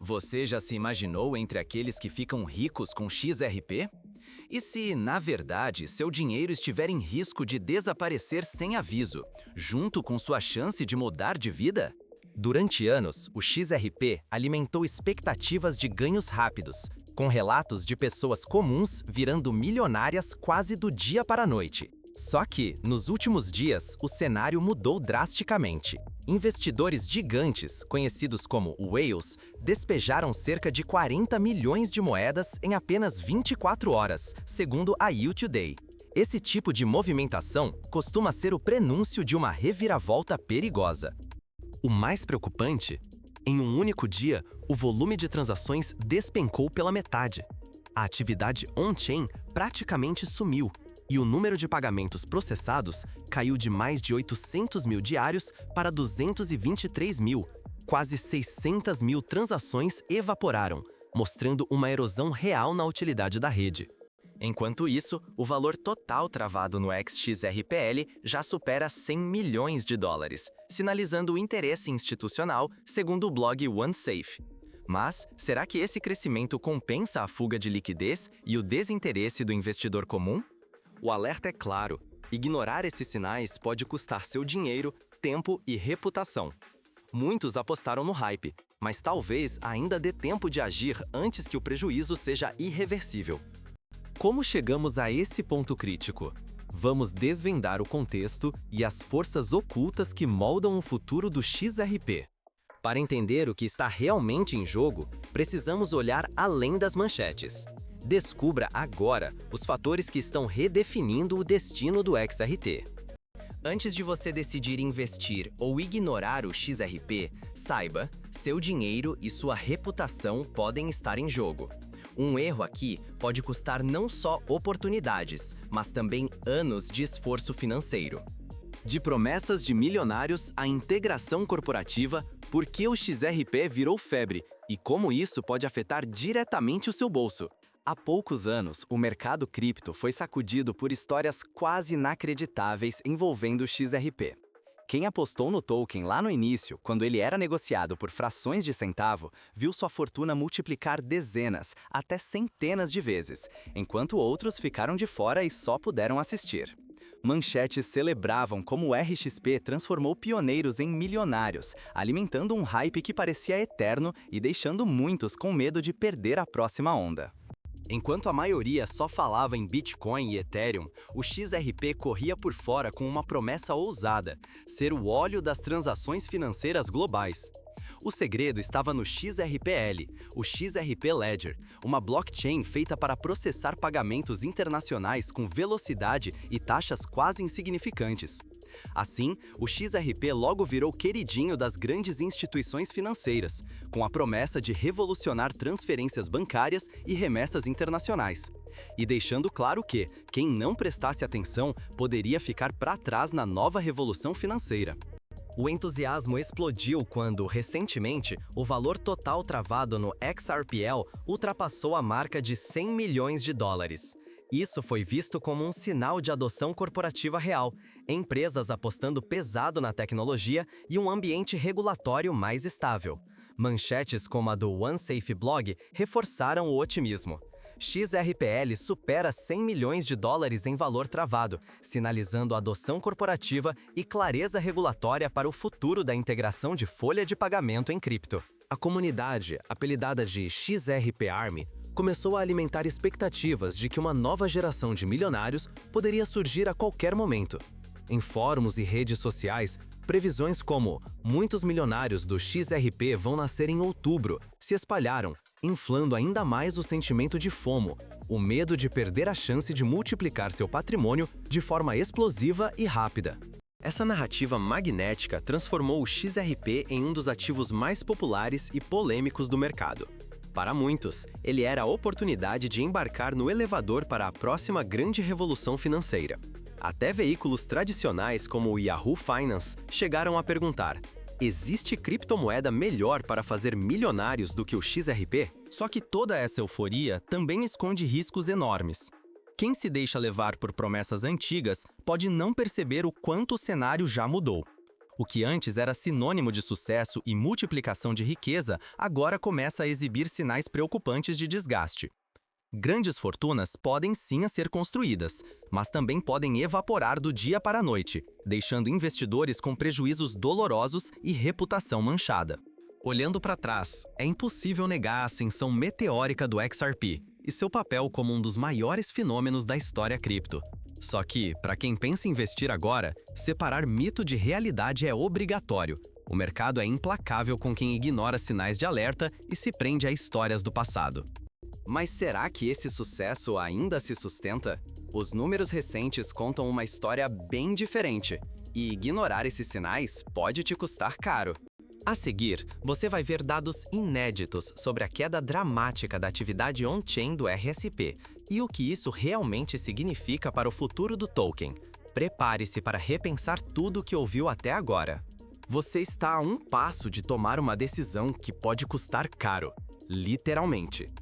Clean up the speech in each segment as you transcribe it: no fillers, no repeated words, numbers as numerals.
Você já se imaginou entre aqueles que ficam ricos com XRP? E se, na verdade, seu dinheiro estiver em risco de desaparecer sem aviso, junto com sua chance de mudar de vida? Durante anos, o XRP alimentou expectativas de ganhos rápidos, com relatos de pessoas comuns virando milionárias quase do dia para a noite. Só que, nos últimos dias, o cenário mudou drasticamente. Investidores gigantes, conhecidos como whales, despejaram cerca de 40 milhões de moedas em apenas 24 horas, segundo a Yield Today. Esse tipo de movimentação costuma ser o prenúncio de uma reviravolta perigosa. O mais preocupante? Em um único dia, o volume de transações despencou pela metade. A atividade on-chain praticamente sumiu, e o número de pagamentos processados caiu de mais de 800 mil diários para 223 mil. Quase 600 mil transações evaporaram, mostrando uma erosão real na utilidade da rede. Enquanto isso, o valor total travado no XRPL já supera 100 milhões de dólares, sinalizando o interesse institucional, segundo o blog OneSafe. Mas, será que esse crescimento compensa a fuga de liquidez e o desinteresse do investidor comum? O alerta é claro: ignorar esses sinais pode custar seu dinheiro, tempo e reputação. Muitos apostaram no hype, mas talvez ainda dê tempo de agir antes que o prejuízo seja irreversível. Como chegamos a esse ponto crítico? Vamos desvendar o contexto e as forças ocultas que moldam o futuro do XRP. Para entender o que está realmente em jogo, precisamos olhar além das manchetes. Descubra agora os fatores que estão redefinindo o destino do XRT. Antes de você decidir investir ou ignorar o XRP, saiba, seu dinheiro e sua reputação podem estar em jogo. Um erro aqui pode custar não só oportunidades, mas também anos de esforço financeiro. De promessas de milionários à integração corporativa, por que o XRP virou febre e como isso pode afetar diretamente o seu bolso? Há poucos anos, o mercado cripto foi sacudido por histórias quase inacreditáveis envolvendo o XRP. Quem apostou no token lá no início, quando ele era negociado por frações de centavo, viu sua fortuna multiplicar dezenas, até centenas de vezes, enquanto outros ficaram de fora e só puderam assistir. Manchetes celebravam como o RXP transformou pioneiros em milionários, alimentando um hype que parecia eterno e deixando muitos com medo de perder a próxima onda. Enquanto a maioria só falava em Bitcoin e Ethereum, o XRP corria por fora com uma promessa ousada: ser o óleo das transações financeiras globais. O segredo estava no XRPL, o XRP Ledger, uma blockchain feita para processar pagamentos internacionais com velocidade e taxas quase insignificantes. Assim, o XRP logo virou queridinho das grandes instituições financeiras, com a promessa de revolucionar transferências bancárias e remessas internacionais. E deixando claro que, quem não prestasse atenção poderia ficar para trás na nova revolução financeira. O entusiasmo explodiu quando, recentemente, o valor total travado no XRPL ultrapassou a marca de 100 milhões de dólares. Isso foi visto como um sinal de adoção corporativa real, empresas apostando pesado na tecnologia e um ambiente regulatório mais estável. Manchetes como a do OneSafe Blog reforçaram o otimismo. XRPL supera 100 milhões de dólares em valor travado, sinalizando adoção corporativa e clareza regulatória para o futuro da integração de folha de pagamento em cripto. A comunidade, apelidada de XRP Army, começou a alimentar expectativas de que uma nova geração de milionários poderia surgir a qualquer momento. Em fóruns e redes sociais, previsões como "muitos milionários do XRP vão nascer em outubro" se espalharam, inflando ainda mais o sentimento de FOMO, o medo de perder a chance de multiplicar seu patrimônio de forma explosiva e rápida. Essa narrativa magnética transformou o XRP em um dos ativos mais populares e polêmicos do mercado. Para muitos, ele era a oportunidade de embarcar no elevador para a próxima grande revolução financeira. Até veículos tradicionais como o Yahoo Finance chegaram a perguntar: existe criptomoeda melhor para fazer milionários do que o XRP? Só que toda essa euforia também esconde riscos enormes. Quem se deixa levar por promessas antigas pode não perceber o quanto o cenário já mudou. O que antes era sinônimo de sucesso e multiplicação de riqueza, agora começa a exibir sinais preocupantes de desgaste. Grandes fortunas podem sim ser construídas, mas também podem evaporar do dia para a noite, deixando investidores com prejuízos dolorosos e reputação manchada. Olhando para trás, é impossível negar a ascensão meteórica do XRP e seu papel como um dos maiores fenômenos da história cripto. Só que, para quem pensa em investir agora, separar mito de realidade é obrigatório. O mercado é implacável com quem ignora sinais de alerta e se prende a histórias do passado. Mas será que esse sucesso ainda se sustenta? Os números recentes contam uma história bem diferente, e ignorar esses sinais pode te custar caro. A seguir, você vai ver dados inéditos sobre a queda dramática da atividade on-chain do RSP e o que isso realmente significa para o futuro do token. Prepare-se para repensar tudo o que ouviu até agora. Você está a um passo de tomar uma decisão que pode custar caro, literalmente.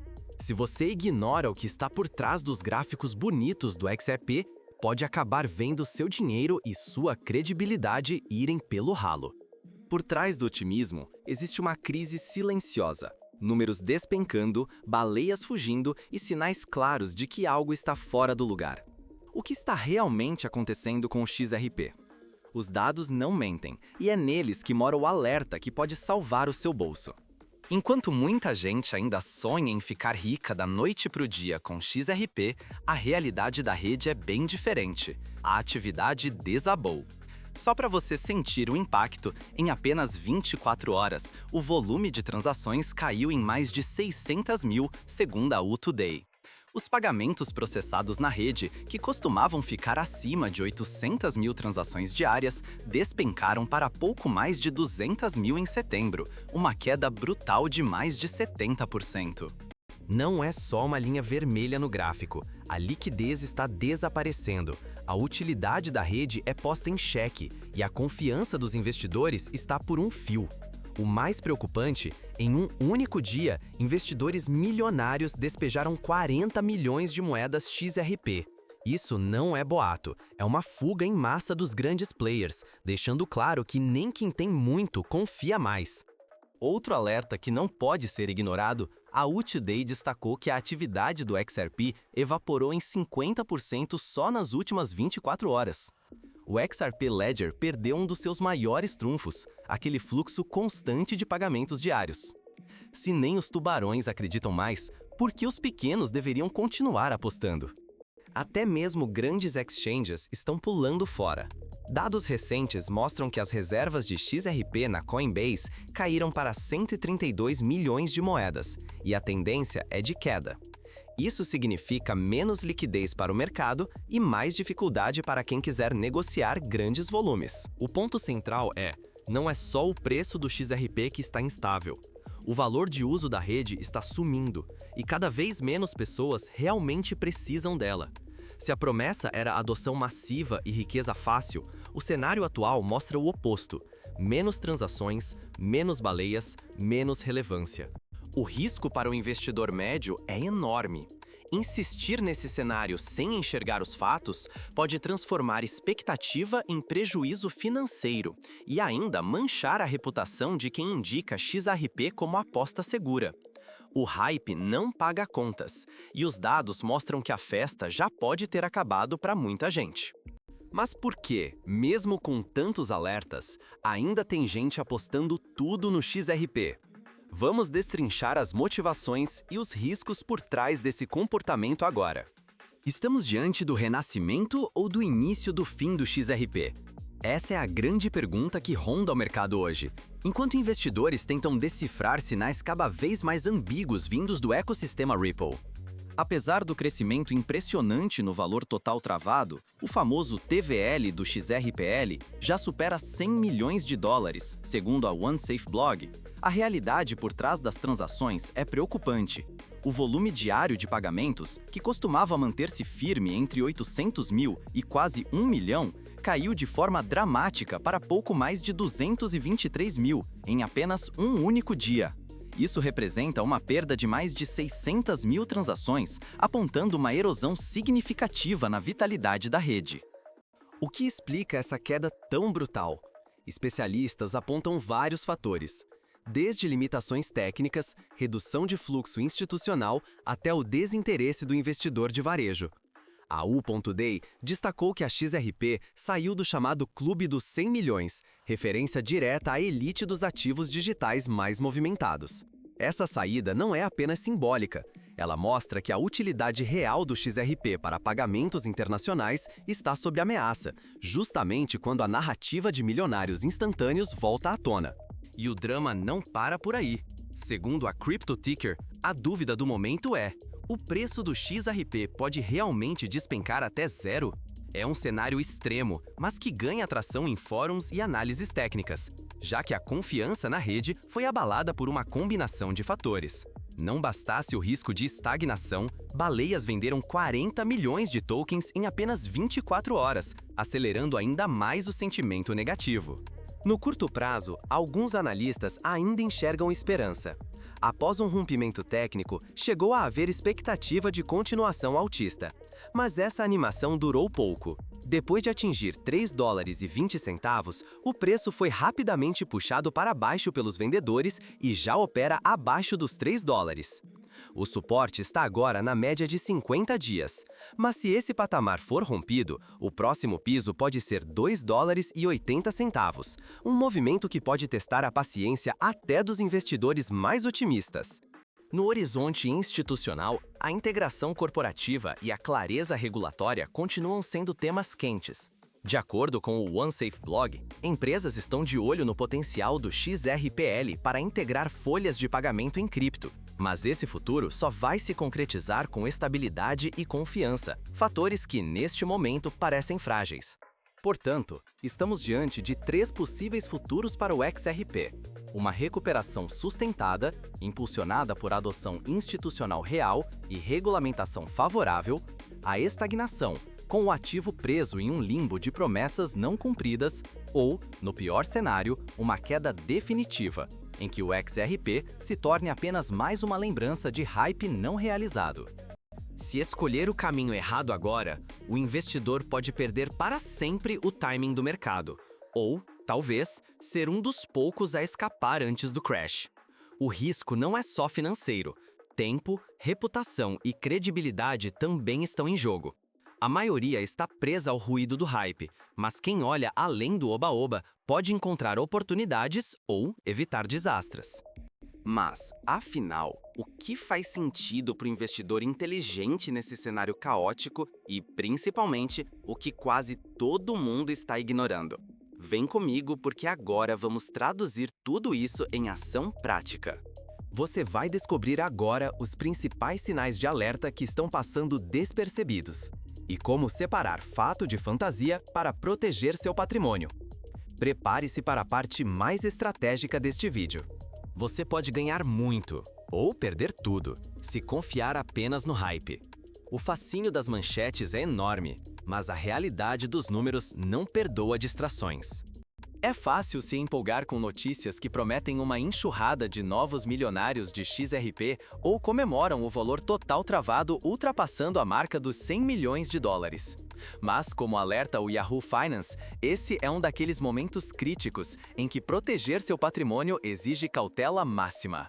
Se você ignora o que está por trás dos gráficos bonitos do XRP, pode acabar vendo seu dinheiro e sua credibilidade irem pelo ralo. Por trás do otimismo, existe uma crise silenciosa. Números despencando, baleias fugindo e sinais claros de que algo está fora do lugar. O que está realmente acontecendo com o XRP? Os dados não mentem, e é neles que mora o alerta que pode salvar o seu bolso. Enquanto muita gente ainda sonha em ficar rica da noite para o dia com XRP, a realidade da rede é bem diferente. A atividade desabou. Só para você sentir o impacto, em apenas 24 horas, o volume de transações caiu em mais de 600 mil, segundo a U2Day. Os pagamentos processados na rede, que costumavam ficar acima de 800 mil transações diárias, despencaram para pouco mais de 200 mil em setembro, uma queda brutal de mais de 70%. Não é só uma linha vermelha no gráfico, a liquidez está desaparecendo, a utilidade da rede é posta em xeque e a confiança dos investidores está por um fio. O mais preocupante, em um único dia, investidores milionários despejaram 40 milhões de moedas XRP. Isso não é boato, é uma fuga em massa dos grandes players, deixando claro que nem quem tem muito confia mais. Outro alerta que não pode ser ignorado, a U2Day destacou que a atividade do XRP evaporou em 50% só nas últimas 24 horas. O XRP Ledger perdeu um dos seus maiores trunfos, aquele fluxo constante de pagamentos diários. Se nem os tubarões acreditam mais, por que os pequenos deveriam continuar apostando? Até mesmo grandes exchanges estão pulando fora. Dados recentes mostram que as reservas de XRP na Coinbase caíram para 132 milhões de moedas, e a tendência é de queda. Isso significa menos liquidez para o mercado e mais dificuldade para quem quiser negociar grandes volumes. O ponto central não é só o preço do XRP que está instável. O valor de uso da rede está sumindo, e cada vez menos pessoas realmente precisam dela. Se a promessa era adoção massiva e riqueza fácil, o cenário atual mostra o oposto: menos transações, menos baleias, menos relevância. O risco para o investidor médio é enorme. Insistir nesse cenário sem enxergar os fatos pode transformar expectativa em prejuízo financeiro e ainda manchar a reputação de quem indica XRP como aposta segura. O hype não paga contas, e os dados mostram que a festa já pode ter acabado para muita gente. Mas por que, mesmo com tantos alertas, ainda tem gente apostando tudo no XRP? Vamos destrinchar as motivações e os riscos por trás desse comportamento agora. Estamos diante do renascimento ou do início do fim do XRP? Essa é a grande pergunta que ronda o mercado hoje. Enquanto investidores tentam decifrar sinais cada vez mais ambíguos vindos do ecossistema Ripple. Apesar do crescimento impressionante no valor total travado, o famoso TVL do XRPL já supera 100 milhões de dólares, segundo a OneSafeBlog. A realidade por trás das transações é preocupante. O volume diário de pagamentos, que costumava manter-se firme entre 800 mil e quase 1 milhão, caiu de forma dramática para pouco mais de 223 mil em apenas um único dia. Isso representa uma perda de mais de 600 mil transações, apontando uma erosão significativa na vitalidade da rede. O que explica essa queda tão brutal? Especialistas apontam vários fatores, desde limitações técnicas, redução de fluxo institucional, até o desinteresse do investidor de varejo. A U.Day destacou que a XRP saiu do chamado Clube dos 100 milhões, referência direta à elite dos ativos digitais mais movimentados. Essa saída não é apenas simbólica. Ela mostra que a utilidade real do XRP para pagamentos internacionais está sob ameaça, justamente quando a narrativa de milionários instantâneos volta à tona. E o drama não para por aí. Segundo a CryptoTicker, a dúvida do momento é: o preço do XRP pode realmente despencar até zero? É um cenário extremo, mas que ganha atração em fóruns e análises técnicas, já que a confiança na rede foi abalada por uma combinação de fatores. Não bastasse o risco de estagnação, baleias venderam 40 milhões de tokens em apenas 24 horas, acelerando ainda mais o sentimento negativo. No curto prazo, alguns analistas ainda enxergam esperança. Após um rompimento técnico, chegou a haver expectativa de continuação altista. Mas essa animação durou pouco. Depois de atingir $3,20, o preço foi rapidamente puxado para baixo pelos vendedores e já opera abaixo dos $3. O suporte está agora na média de 50 dias. Mas se esse patamar for rompido, o próximo piso pode ser $2,80, um movimento que pode testar a paciência até dos investidores mais otimistas. No horizonte institucional, a integração corporativa e a clareza regulatória continuam sendo temas quentes. De acordo com o OneSafe Blog, empresas estão de olho no potencial do XRPL para integrar folhas de pagamento em cripto. Mas esse futuro só vai se concretizar com estabilidade e confiança, fatores que, neste momento, parecem frágeis. Portanto, estamos diante de 3 possíveis futuros para o XRP. Uma recuperação sustentada, impulsionada por adoção institucional real e regulamentação favorável, a estagnação, com o ativo preso em um limbo de promessas não cumpridas, ou, no pior cenário, uma queda definitiva, em que o XRP se torne apenas mais uma lembrança de hype não realizado. Se escolher o caminho errado agora, o investidor pode perder para sempre o timing do mercado, ou, talvez, ser um dos poucos a escapar antes do crash. O risco não é só financeiro. Tempo, reputação e credibilidade também estão em jogo. A maioria está presa ao ruído do hype, mas quem olha além do oba-oba pode encontrar oportunidades ou evitar desastres. Mas, afinal, o que faz sentido para o investidor inteligente nesse cenário caótico e, principalmente, o que quase todo mundo está ignorando? Vem comigo porque agora vamos traduzir tudo isso em ação prática. Você vai descobrir agora os principais sinais de alerta que estão passando despercebidos e como separar fato de fantasia para proteger seu patrimônio. Prepare-se para a parte mais estratégica deste vídeo. Você pode ganhar muito ou perder tudo se confiar apenas no hype. O fascínio das manchetes é enorme, mas a realidade dos números não perdoa distrações. É fácil se empolgar com notícias que prometem uma enxurrada de novos milionários de XRP ou comemoram o valor total travado ultrapassando a marca dos $100 milhões. Mas, como alerta o Yahoo Finance, esse é um daqueles momentos críticos em que proteger seu patrimônio exige cautela máxima.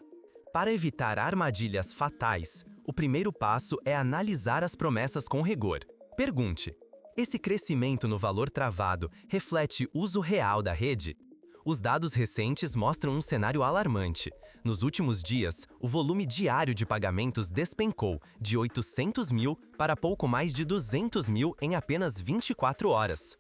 Para evitar armadilhas fatais, o primeiro passo é analisar as promessas com rigor. Pergunte: esse crescimento no valor travado reflete uso real da rede? Os dados recentes mostram um cenário alarmante. Nos últimos dias, o volume diário de pagamentos despencou de 800 mil para pouco mais de 200 mil em apenas 24 horas.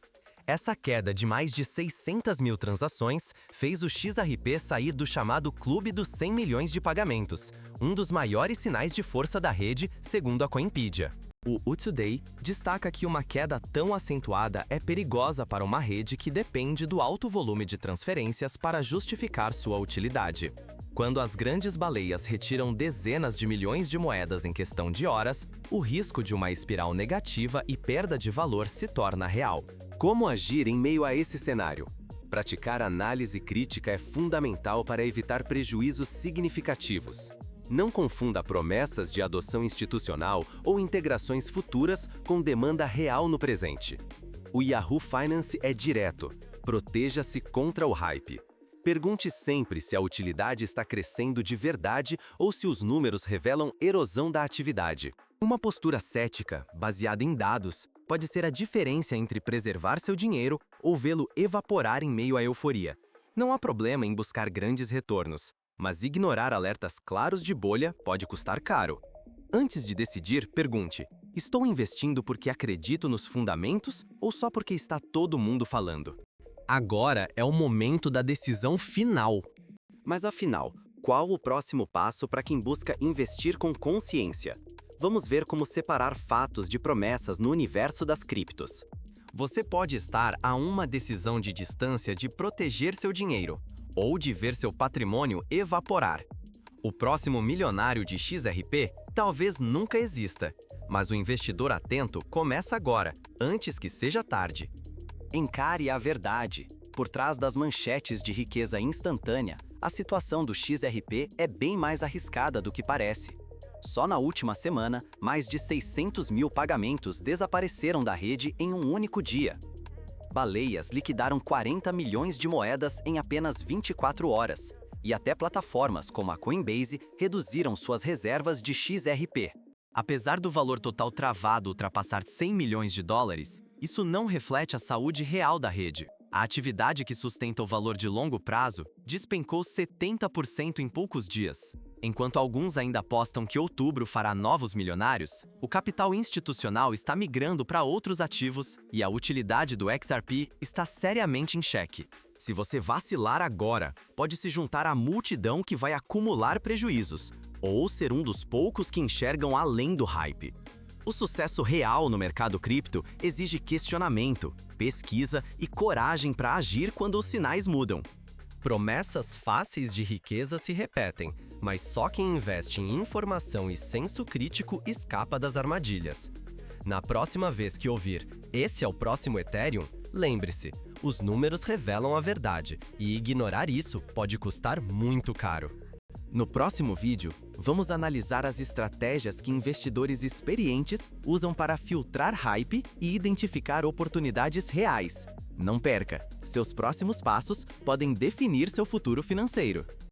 Essa queda de mais de 600 mil transações fez o XRP sair do chamado Clube dos 100 milhões de pagamentos, um dos maiores sinais de força da rede, segundo a Coinpedia. O U.Day destaca que uma queda tão acentuada é perigosa para uma rede que depende do alto volume de transferências para justificar sua utilidade. Quando as grandes baleias retiram dezenas de milhões de moedas em questão de horas, o risco de uma espiral negativa e perda de valor se torna real. Como agir em meio a esse cenário? Praticar análise crítica é fundamental para evitar prejuízos significativos. Não confunda promessas de adoção institucional ou integrações futuras com demanda real no presente. O Yahoo Finance é direto. Proteja-se contra o hype. Pergunte sempre se a utilidade está crescendo de verdade ou se os números revelam erosão da atividade. Uma postura cética, baseada em dados, pode ser a diferença entre preservar seu dinheiro ou vê-lo evaporar em meio à euforia. Não há problema em buscar grandes retornos, mas ignorar alertas claros de bolha pode custar caro. Antes de decidir, pergunte: estou investindo porque acredito nos fundamentos ou só porque está todo mundo falando? Agora é o momento da decisão final. Mas afinal, qual o próximo passo para quem busca investir com consciência? Vamos ver como separar fatos de promessas no universo das criptos. Você pode estar a uma decisão de distância de proteger seu dinheiro ou de ver seu patrimônio evaporar. O próximo milionário de XRP talvez nunca exista, mas o investidor atento começa agora, antes que seja tarde. Encare a verdade. Por trás das manchetes de riqueza instantânea, a situação do XRP é bem mais arriscada do que parece. Só na última semana, mais de 600 mil pagamentos desapareceram da rede em um único dia. Baleias liquidaram 40 milhões de moedas em apenas 24 horas, e até plataformas como a Coinbase reduziram suas reservas de XRP. Apesar do valor total travado ultrapassar 100 milhões de dólares, isso não reflete a saúde real da rede. A atividade que sustenta o valor de longo prazo despencou 70% em poucos dias. Enquanto alguns ainda apostam que outubro fará novos milionários, o capital institucional está migrando para outros ativos e a utilidade do XRP está seriamente em xeque. Se você vacilar agora, pode se juntar à multidão que vai acumular prejuízos, ou ser um dos poucos que enxergam além do hype. O sucesso real no mercado cripto exige questionamento, pesquisa e coragem para agir quando os sinais mudam. Promessas fáceis de riqueza se repetem, mas só quem investe em informação e senso crítico escapa das armadilhas. Na próxima vez que ouvir "esse é o próximo Ethereum", lembre-se, os números revelam a verdade e ignorar isso pode custar muito caro. No próximo vídeo, vamos analisar as estratégias que investidores experientes usam para filtrar hype e identificar oportunidades reais. Não perca! Seus próximos passos podem definir seu futuro financeiro.